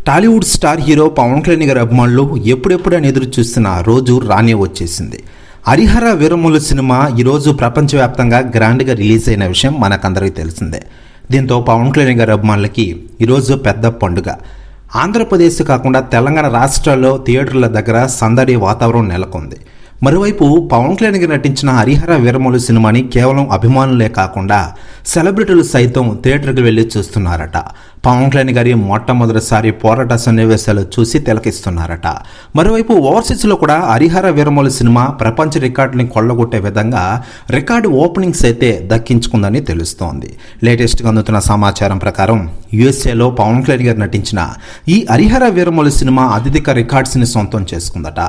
Tollywood star hero Pawan Kalyan గారి అభిమానులు ఎప్పుడెప్పుడని ఎదురు చూస్తున్న రోజు రానే వచ్చేసింది. హరిహర వీరమల్లు సినిమా ఈరోజు ప్రపంచవ్యాప్తంగా గ్రాండ్గా రిలీజ్ అయిన విషయం మనకందరికీ తెలిసిందే. దీంతో పవన్ కళ్యాణ్ గారి అభిమానులకి ఈరోజు పెద్ద పండుగ. ఆంధ్రప్రదేశ్ కాకుండా తెలంగాణ రాష్ట్రాల్లో థియేటర్ల దగ్గర సందడి వాతావరణం నెలకొంది. మరోవైపు పవన్ కళ్యాణ్ గారు నటించిన హరిహర వీరమల్లు సినిమాని కేవలం అభిమానులే కాకుండా సెలబ్రిటీలు సైతం థియేటర్కి వెళ్ళి చూస్తున్నారట. పవన్ కళ్యాణ్ గారి మొట్టమొదటిసారి పోరాట సన్నివేశాలు చూసి తిలకిస్తున్నారట. మరోవైపు ఓవర్సీస్లో కూడా హరిహర వీరమల్లు సినిమా ప్రపంచ రికార్డుని కొల్లగొట్టే విధంగా రికార్డు ఓపెనింగ్స్ అయితే దక్కించుకుందని తెలుస్తోంది. లేటెస్ట్గా అందుతున్న సమాచారం ప్రకారం యుఎస్ఏలో పవన్ కళ్యాణ్ గారు నటించిన ఈ హరిహర వీరమల్లు సినిమా అత్యధిక రికార్డ్స్ని సొంతం చేసుకుందట.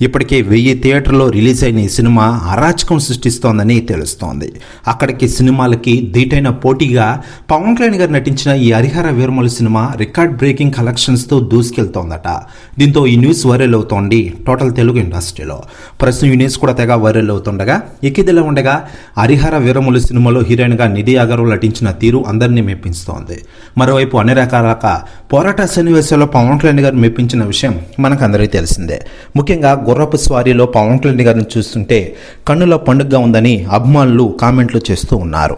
ఇప్పటికే 1000 థియేటర్లో రిలీజ్ అయిన ఈ సినిమా అరాచకం సృష్టిస్తోందని తెలుస్తోంది. అక్కడికి సినిమాలకి ధీటైన పోటీగా పవన్ కళ్యాణ్ గారు నటించిన ఈ హరిహర వీరమల్లు సినిమా రికార్డ్ బ్రేకింగ్ కలెక్షన్స్తో దూసుకెళ్తోందట. దీంతో ఈ న్యూస్ వైరల్ అవుతోంది టోటల్ తెలుగు ఇండస్ట్రీలో. ప్రస్తుతం ఈ న్యూస్ కూడా తెగ వైరల్ అవుతుండగా ఇకిదిలా ఉండగా హరిహర వీరమల్లు సినిమాలో హీరోయిన్గా నిధి అగర్వాల్ నటించిన తీరు అందరినీ మెప్పిస్తోంది. మరోవైపు అన్ని రకాల పోరాట సన్నివేశాల్లో పవన్ కళ్యాణ్ గారు మెప్పించిన విషయం మనకందరికీ తెలిసిందే. ముఖ్యంగా గుర్రపు స్వారీలో పవన్ కళ్యాణ్ గారిని చూస్తుంటే కన్నుల పండుగగా ఉందని అభిమానులు కామెంట్లు చేస్తూ ఉన్నారు.